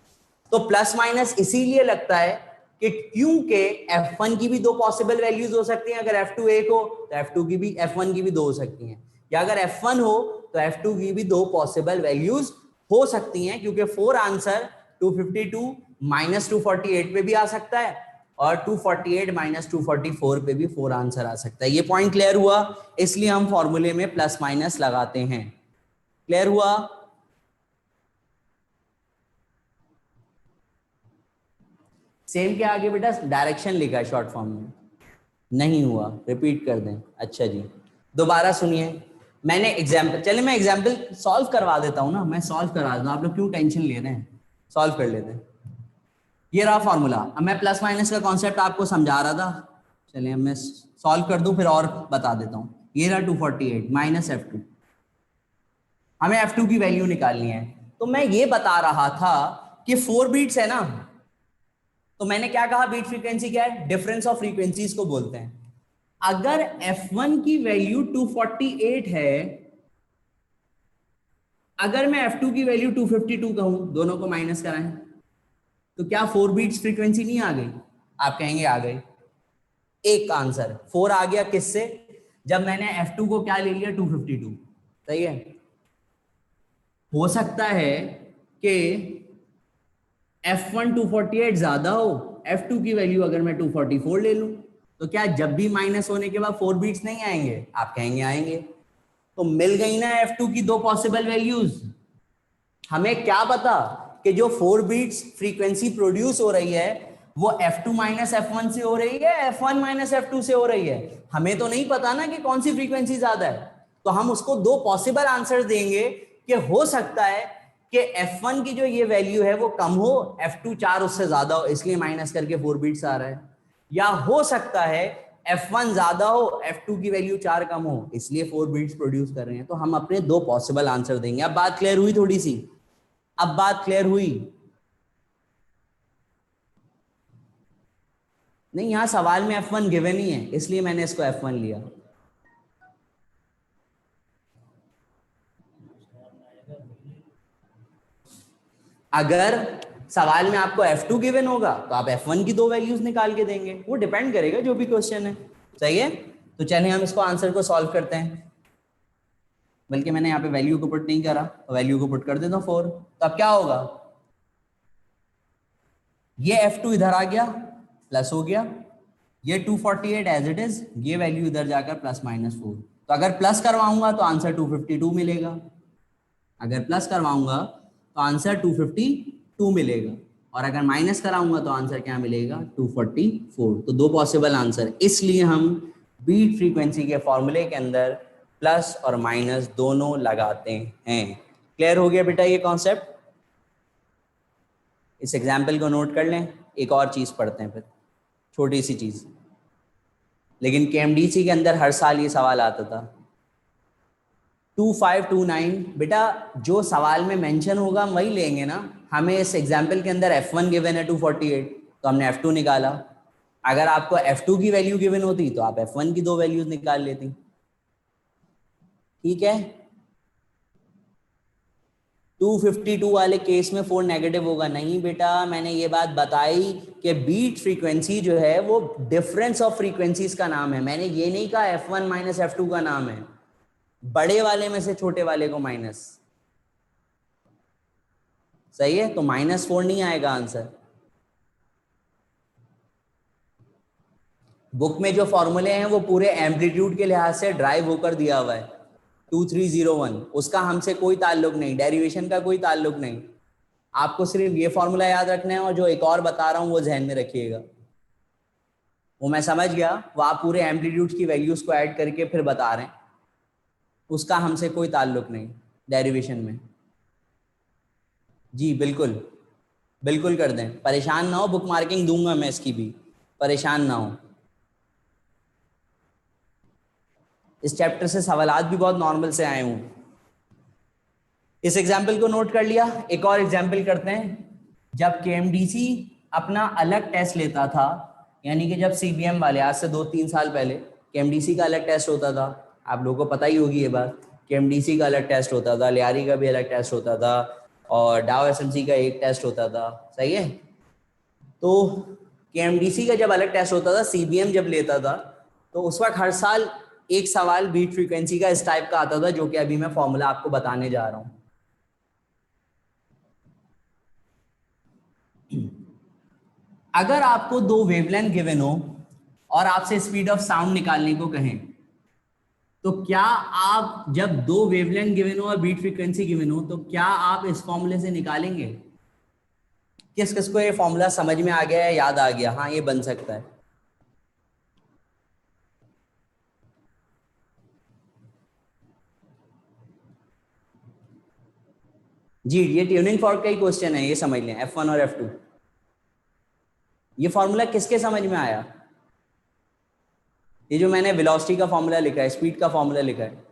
S1: तो प्लस माइनस इसीलिए लगता है कि क्योंकि F1 की भी दो पॉसिबल वैल्यूज हो सकती हैं, अगर F2 एक हो तो F2 की भी, F1 की भी दो हो सकती हैं, या अगर F1 हो तो F2 की भी दो पॉसिबल वैल्यूज हो सकती हैं, क्योंकि 4 आंसर 252 माइनस 248 पे भी आ सकता है और 248 माइनस 244 पे भी 4 आंसर आ सकता है। ये पॉइंट क्लियर हुआ? इसलिए हम फॉर्मूले में प्लस माइनस लगाते हैं। क्लियर हुआ? सेम के आगे बेटा डायरेक्शन लिखा है शॉर्ट फॉर्म में, नहीं हुआ, रिपीट कर दें। अच्छा जी, दोबारा सुनिए, मैंने एग्जाम्पल, चलिए मैं एग्जाम्पल सॉल्व करवा देता हूँ ना, मैं सॉल्व करा देता हूँ, आप लोग क्यों टेंशन ले रहे हैं, सॉल्व कर लेते हैं। ये रहा फॉर्मूला, अब मैं प्लस माइनस का कॉन्सेप्ट आपको समझा रहा था, चलिए मैं सॉल्व कर दूं फिर और बता देता हूँ। ये रहा 248 माइनस F2, हमें F2 की वैल्यू निकालनी है। तो मैं ये बता रहा था कि 4 बीट्स है ना, तो मैंने क्या कहा, बीट फ्रीक्वेंसी क्या है, डिफरेंस ऑफ फ्रीक्वेंसीज को बोलते हैं। अगर F1 की वैल्यू 248 है, अगर मैं F2 की वैल्यू 252 कहूं, दोनों को माइनस कराएं, तो क्या 4 बीट्स फ्रीक्वेंसी नहीं आ गई? आप कहेंगे आ गई। एक आंसर 4 आ गया किससे, जब मैंने F2 को क्या ले लिया, 252। सही है। हो सकता है कि F1 248 ज्यादा हो, F2 की वैल्यू अगर मैं 244 ले लूं, तो क्या जब भी माइनस होने के बाद 4 बीट्स नहीं आएंगे? आप कहेंगे आएंगे। तो मिल गई ना F2 की दो पॉसिबल वैल्यूज। हमें क्या पता कि जो 4 बीट्स फ्रीक्वेंसी प्रोड्यूस हो रही है वो F2 माइनस F1 से हो रही है, F1 माइनस F2 से हो रही है। हमें तो नहीं पता ना कि कौन सी फ्रीक्वेंसी ज्यादा है, तो हम उसको दो पॉसिबल आंसर देंगे कि हो सकता है कि F1 की जो ये वैल्यू है वो कम हो, F2 4 उससे ज्यादा हो, इसलिए माइनस करके 4 बीट्स आ रहा है, या हो सकता है F1 ज्यादा हो, F2 की वैल्यू 4 कम हो, इसलिए 4 बीट्स प्रोड्यूस कर रहे हैं। तो हम अपने दो पॉसिबल आंसर देंगे। अब बात क्लियर हुई थोड़ी सी? अब बात क्लियर हुई? नहीं, यहां सवाल में F1 गिवन ही है, इसलिए मैंने इसको F1 लिया। अगर सवाल में आपको F2 गिवन होगा तो आप F1 की दो वैल्यूज निकाल के देंगे, वो डिपेंड करेगा जो भी क्वेश्चन है। सही है। तो चलिए हम इसको आंसर को सॉल्व करते हैं, बल्कि मैंने यहाँ पे वैल्यू को पुट नहीं करा, तो वैल्यू को पुट कर देता हूँ 4। तो अब क्या होगा, ये F2 इधर आ गया, प्लस हो गया, ये 248 एज इट इज, ये वैल्यू इधर जाकर प्लस माइनस 4। तो अगर प्लस करवाऊंगा तो आंसर 252 मिलेगा, अगर प्लस करवाऊंगा तो आंसर 252 मिलेगा, और अगर माइनस कराऊंगा तो आंसर क्या मिलेगा, 244। तो दो पॉसिबल आंसर, इसलिए हम बीट फ्रीक्वेंसी के फॉर्मूले के अंदर प्लस और माइनस दोनों लगाते हैं। क्लियर हो गया बेटा ये कॉन्सेप्ट? इस एग्जाम्पल को नोट कर लें। एक और चीज पढ़ते हैं फिर, छोटी सी चीज, लेकिन केएमडीसी के अंदर हर साल ये सवाल आता था। 2529 बेटा, जो सवाल में मेंशन होगा हम वही लेंगे ना। हमें इस एग्जाम्पल के अंदर F1 गिवन है 248, तो हमने F2 निकाला। अगर आपको F2 की वैल्यू गिवन होती तो आप F1 की दो वैल्यूज निकाल लेती। ठीक है। 252 वाले केस में 4 नेगेटिव होगा नहीं बेटा, मैंने ये बात बताई कि बीट फ्रीक्वेंसी जो है वो डिफरेंस ऑफ फ्रीक्वेंसीज का नाम है। मैंने ये नहीं कहा F1 माइनस F2 का नाम है, बड़े वाले में से छोटे वाले को माइनस। सही है, तो -4 नहीं आएगा आंसर। बुक में जो फॉर्मूले हैं वो पूरे एम्पलीट्यूड के लिहाज से ड्राइव होकर दिया हुआ है, 2301, उसका हमसे कोई ताल्लुक नहीं, डेरिवेशन का कोई ताल्लुक नहीं। आपको सिर्फ ये फॉर्मूला याद रखना है, और जो एक और बता रहा हूं वो ध्यान में रखिएगा। वो मैं समझ गया, वो आप पूरे एम्पलीट्यूड की वैल्यूज को ऐड करके फिर बता रहे हैं, उसका हमसे कोई ताल्लुक नहीं डेरिवेशन में। जी बिल्कुल, बिल्कुल कर दें, परेशान ना हो, बुक मार्किंग दूंगा मैं इसकी भी, परेशान ना हो। इस चैप्टर से सवालात भी बहुत नॉर्मल से आए हूं। इस एग्जाम्पल को नोट कर लिया। एक और एग्जाम्पल करते हैं। जब केएमडीसी अपना अलग टेस्ट लेता था, यानी कि जब सीबीएम वाले, आज से 2-3 साल पहले केएमडीसी का अलग टेस्ट होता था, आप लोगों को पता ही होगी ये बात, केएमडीसी का अलग टेस्ट होता था, लियारी का भी अलग टेस्ट होता था, और डाउ एसएमसी का एक टेस्ट होता था। सही है। तो केएमडीसी का जब अलग टेस्ट होता था, सीबीएम जब लेता था, तो उस वक्त हर साल एक सवाल बीट फ्रीक्वेंसी का इस टाइप का आता था, जो कि अभी मैं फॉर्मूला आपको बताने जा रहा हूं। अगर आपको दो वेवलेंथ गिवन हो और आपसे स्पीड ऑफ साउंड निकालने को कहें, तो क्या आप, जब दो वेवलेंथ गिवन हो और बीट फ्रीक्वेंसी गिवन हो, तो क्या आप इस फॉर्मूले से निकालेंगे? किस किस को ये फॉर्मूला समझ में आ गया है, याद आ गया? हाँ, ये बन सकता है। जी, ये ट्यूनिंग फॉर्क का ही क्वेश्चन है, ये समझ लें, F1 और F2। ये फॉर्मूला किसके समझ में आया? ये जो मैंने वेलोसिटी का फॉर्मूला लिखा है, स्पीड का फॉर्मूला लिखा है।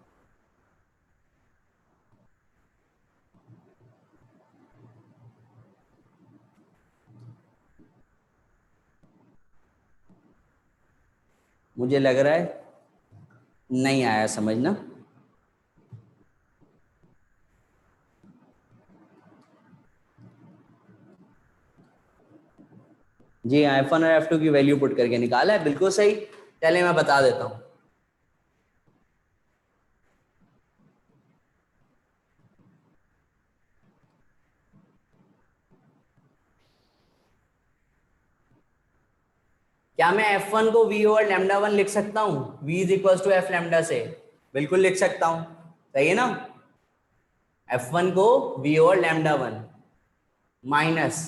S1: मुझे लग रहा है नहीं आया समझना। जी हाँ, F1 और F2 की वैल्यू पुट करके निकाला है, बिल्कुल सही। चलिए मैं बता देता हूँ। क्या मैं F1 को V ओवर लैम्डा 1 लिख सकता हूँ? V is equal to F lambda से, बिल्कुल लिख सकता हूँ, सही है ना? F1 को V over lambda 1 minus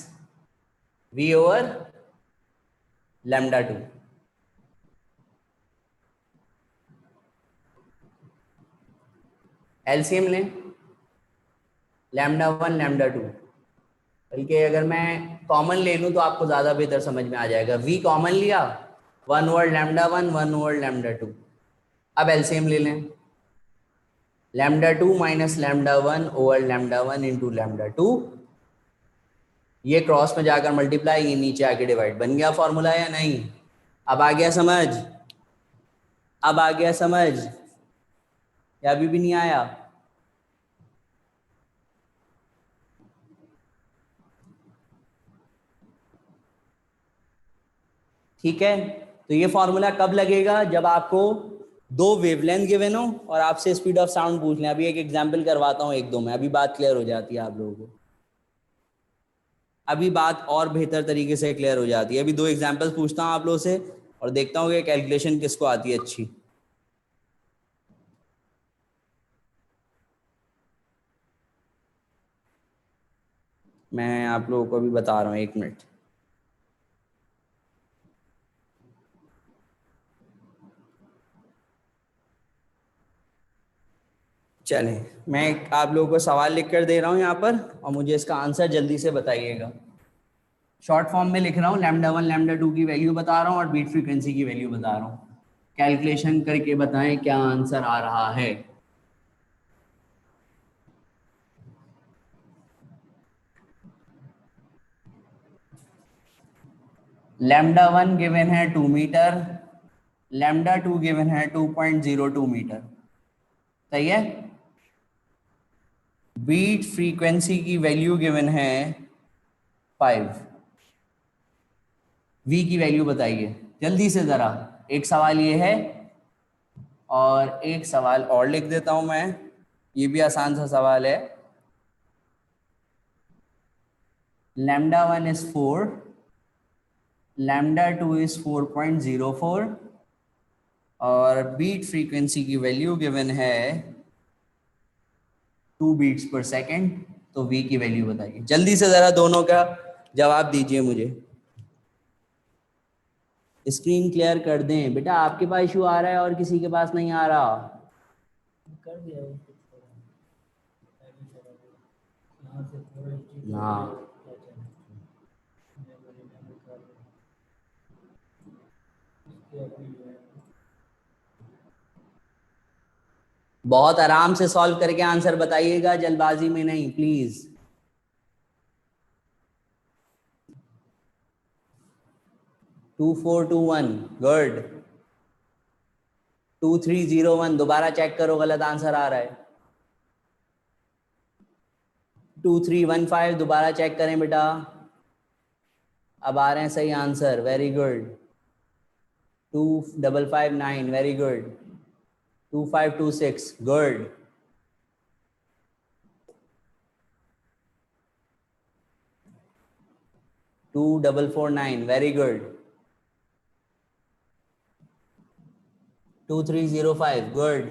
S1: V over lambda 2। LCM लें, लैम्डा 1 लैम्डा 2, बल्कि अगर मैं कॉमन ले लूँ तो आपको ज़्यादा बेहतर समझ में आ जाएगा। V कॉमन लिया, 1 ओवर लैम्डा 1 1 ओवर लैम्डा 2। अब एलसीएम ले लें, lambda 2 minus lambda 1 over lambda 1 into lambda 2। ये क्रॉस में जाकर मल्टीप्लाई, ये नीचे आके डिवाइड। बन गया फॉर्मूला या नहीं? अब आ गया समझ? अब आ गया समझ या अभी भी नहीं आया? ठीक है, तो ये फॉर्मूला कब लगेगा? जब आपको दो वेवलेंथ गिवन हो और आपसे स्पीड ऑफ साउंड पूछ लें। अभी एक एग्जांपल करवाता हूँ, एक दो में, अभी बात क्लियर हो जाती है आप लोगों को। अभी बात और बेहतर तरीके से क्लियर हो जाती है। अभी दो एग्जांपल्स पूछता हूँ आप लोगों से और देखता हूँ कि कैलकुलेशन किसको आती है अच्छी। मैं आप लोगों को अभी बता रहा हूँ, एक मिनट। चलें, मैं आप लोगों को सवाल लिख कर दे रहा हूँ यहाँ पर और मुझे इसका आंसर जल्दी से बताइएगा। शॉर्ट फॉर्म में लिख रहा हूँ, लैम्डा 1 लैम्डा 2 की वैल्यू बता रहा हूँ और बीट फ्रीक्वेंसी की वैल्यू बता रहा हूँ। कैलकुलेशन करके बताएं क्या आंसर आ रहा है। लैम्डा 1 गिवन है 2 मीटर, लैम्डा 2 गिवन है 2.02 मीटर, सही है? बीट फ्रीक्वेंसी की वैल्यू गिवन है 5। वी की वैल्यू बताइए जल्दी से जरा। एक सवाल ये है और एक सवाल और लिख देता हूं मैं, ये भी आसान सा सवाल है। लैम्डा 1 इज 4, लैम्डा 2 इज 4.04 और बीट फ्रीक्वेंसी की वैल्यू गिवन है 2 बीट्स पर सेकेंड। तो वी की वैल्यू बताइए जल्दी से, जरा दोनों का जवाब दीजिए मुझे। स्क्रीन क्लियर कर दें बेटा, आपके पास इशू आ रहा है और किसी के पास नहीं आ रहा। कर दिया हाँ, बहुत आराम से सॉल्व करके आंसर बताइएगा, जल्दबाजी में नहीं प्लीज। 2421 गुड। 2301 दोबारा चेक करो, गलत आंसर आ रहा है। 2315 दोबारा चेक करें बेटा, अब आ रहे हैं सही answer, very good. 2559 very good. 2526 good. 2449 very good. 2305 good.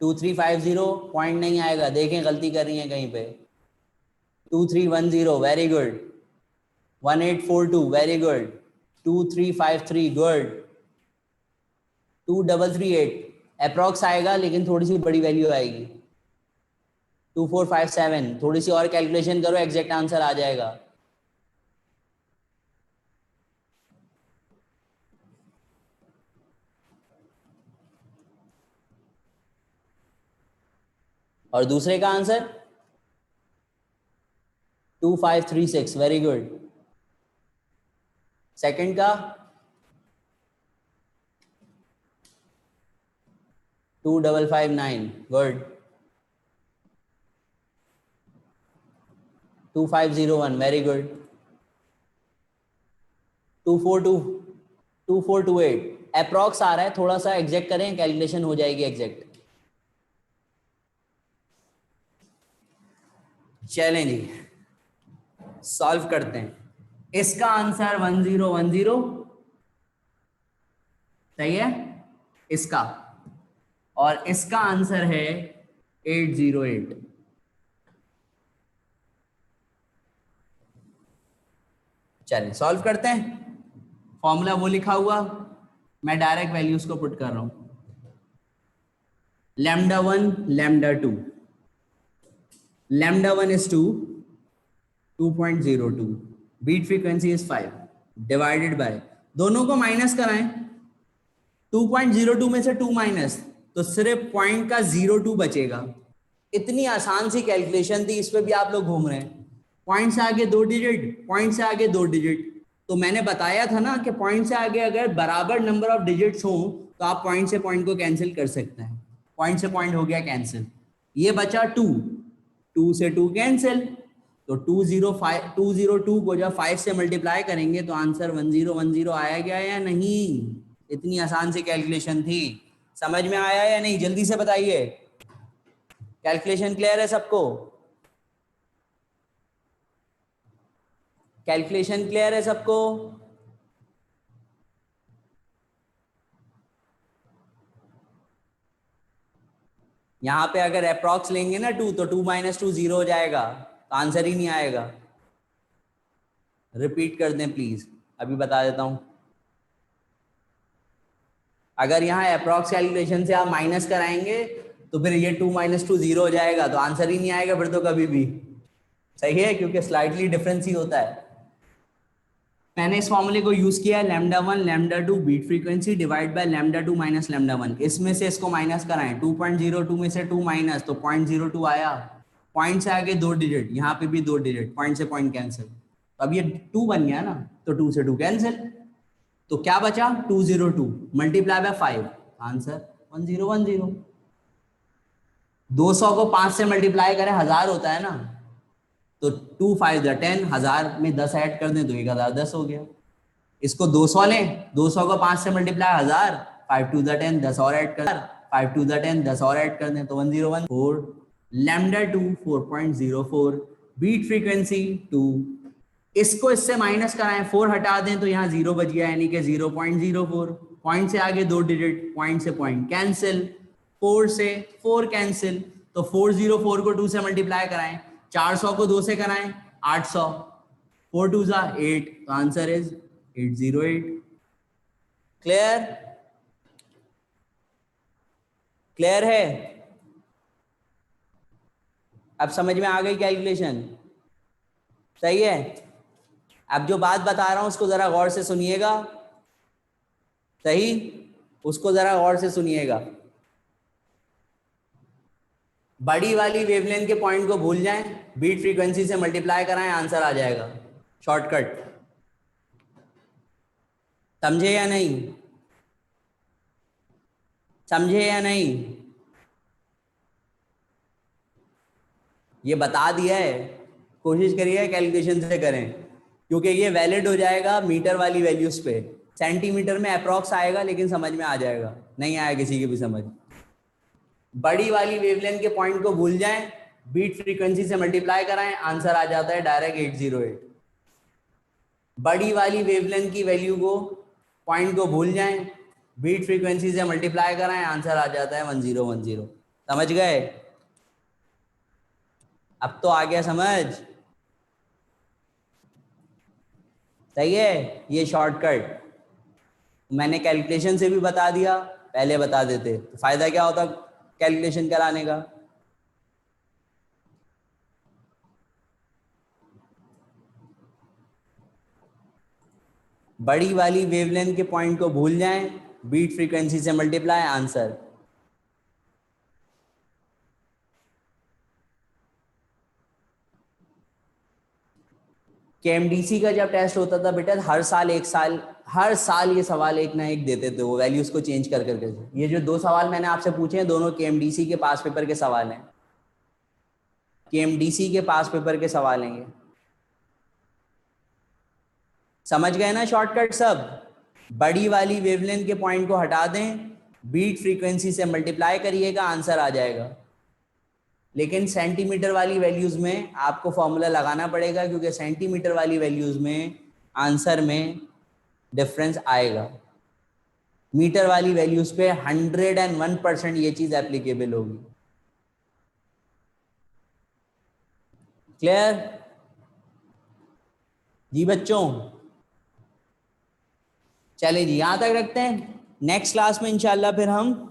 S1: 2350 point नहीं आएगा, देखें गलती कर रही है कहीं पे। 2310 very good. 1842 very good, 2353 good, 2338 approx आएगा लेकिन थोड़ी सी बड़ी वैल्यू आएगी, 2457 थोड़ी सी और कैलकुलेशन करो एग्जैक्ट आंसर आ जाएगा। और दूसरे का आंसर 2536 वेरी गुड, सेकंड का 2559 गुड, 2501 वेरी गुड, 2428 अप्रॉक्स आ रहा है, थोड़ा सा एग्जैक्ट करें कैलकुलेशन हो जाएगी एग्जैक्ट। चलें जी सॉल्व करते हैं। इसका आंसर 1010 सही है इसका, और इसका आंसर है 808। चलिए सॉल्व करते हैं। फॉर्मूला वो लिखा हुआ, मैं डायरेक्ट वैल्यूज को पुट कर रहा हूं। λ1 λ2, λ1 is 2, 2.02, beat frequency is 5 divided by, दोनों को माइनस कराएं, 2.02 में से 2 माइनस तो सिर्फ पॉइंट का 02 बचेगा। इतनी आसान सी कैलकुलेशन थी, इस पे भी आप लोग घूम रहे हैं। पॉइंट से आगे 2 डिजिट, पॉइंट से आगे 2 डिजिट, तो मैंने बताया था ना कि पॉइंट से आगे अगर बराबर नंबर ऑफ डिजिट्स हो तो आप पॉइंट से पॉइंट को कैंसिल कर सकते हैं। पॉइंट से पॉइंट हो गया कैंसिल, ये बचा 2, 2 से 2 कैंसिल, तो 202 को जब 5 से मल्टीप्लाई करेंगे तो आंसर 1010 आया गया या नहीं। इतनी आसान सी कैलकुलेशन थी, समझ में आया या नहीं जल्दी से बताइए। कैलकुलेशन क्लियर है सबको? कैलकुलेशन क्लियर है सबको? यहां पे अगर अप्रॉक्स लेंगे ना 2 तो 2 - 2 0 हो जाएगा, तो आंसर ही नहीं आएगा। रिपीट कर दें प्लीज, अभी बता देता हूं। अगर यहाँ अप्रॉक्स कैलकुलेशन से आप माइनस कराएंगे तो फिर ये 2 - 2 0 हो जाएगा, तो आंसर ही नहीं आएगा फिर तो कभी भी। सही है, क्योंकि स्लाइटली डिफरेंस ही होता है। मैंने इस फॉर्मूले को यूज किया λ1 λ2 beat frequency divide by λ2 minus λ1। इसमें से इसको माइनस कराएं, 2.02 में से 2 माइनस तो 0.02 आया। पॉइंट से आगे 2 डिजिट, यहाँ पे भी 2 डिजिट, पॉइंट से पॉइंट कैंसिल, तो अब ये 2 बन गया ना, तो 2 से 2 कैंसिल, तो क्या बचा 202 मल्टीप्लाई बाय 5, आंसर 1010। 200 को 5 से मल्टीप्लाई करें 1000 होता है ना, तो 2 5 10, 1000 में 10 ऐड कर दें तो 1010 हो गया। इसको 200 लें, 200 को 5 से मल्टीप्लाई 1000, 5 2 10, 10 और ऐड कर, 5 2 10, 10 और ऐड कर दें तो 1014, λ2 4.04, बीट फ्रीक्वेंसी 2। इसको इससे माइनस कराएं, 4 हटा दें तो यहाँ 0 बच गया, यानी कि 0.04। पॉइंट से आगे 2 डिजिट, पॉइंट से पॉइंट कैंसिल, 4 से 4 कैंसिल, तो 404 को 2 से मल्टीप्लाई कराएं, 400 को 2 से कराएं 800, 4 2 जा 8, तो आंसर इज 808। क्लियर? क्लियर है? अब समझ में आ गई कैलकुलेशन? सही है। अब जो बात बता रहा हूं उसको जरा गौर से सुनिएगा। सही, उसको जरा गौर से सुनिएगा। बड़ी वाली वेवलेंथ के पॉइंट को भूल जाएं, बीट फ्रीक्वेंसी से मल्टीप्लाई कराएं, आंसर आ जाएगा, शॉर्टकट। समझे या नहीं? समझे या नहीं? ये बता दिया है, कोशिश करिए कैलकुलेशन से करें, क्योंकि ये वैलिड हो जाएगा मीटर वाली वैल्यूज पे। सेंटीमीटर में अप्रॉक्स आएगा लेकिन समझ में आ जाएगा, नहीं आया किसी की भी समझ। बड़ी वाली वेवलेंथ के पॉइंट को भूल जाएं, बीट फ्रीक्वेंसी से मल्टीप्लाई कराएं, आंसर आ जाता है डायरेक्ट 808। बड़ी वाली वेवलेंथ की वैल्यू को, पॉइंट को भूल जाएं, बीट फ्रीक्वेंसी से मल्टीप्लाई कराएं, आंसर आ जाता है 1010। समझ गए? अब तो आ गया समझ? सही है, ये शॉर्टकट मैंने कैलकुलेशन से भी बता दिया, पहले बता देते तो फायदा क्या होता कैलकुलेशन कराने का। बड़ी वाली वेवलेंथ के पॉइंट को भूल जाएं, बीट फ्रीक्वेंसी से मल्टीप्लाई, आंसर। केएमडीसी का जब टेस्ट होता था बेटा, हर साल ये सवाल एक ना एक देते थे वो, वैल्यूज को चेंज कर करके। ये जो 2 सवाल मैंने आपसे पूछे हैं दोनों केएमडीसी के पास पेपर के सवाल हैं, केएमडीसी के पास पेपर के सवाल हैं ये। समझ गए ना शॉर्टकट सब। बड़ी वाली वेवलेंथ के पॉइंट को हटा दें, बीट फ्रीक्वेंसी से मल्टीप्लाई करिएगा, आंसर आ जाएगा। लेकिन सेंटीमीटर वाली वैल्यूज में आपको फॉर्मूला लगाना पड़ेगा, क्योंकि सेंटीमीटर वाली वैल्यूज में आंसर में डिफरेंस आएगा। मीटर वाली वैल्यूज पे 101% ये चीज एप्लीकेबल होगी। क्लियर जी बच्चों? चले जी, यहां तक रखते हैं। नेक्स्ट क्लास में इंशाल्लाह फिर हम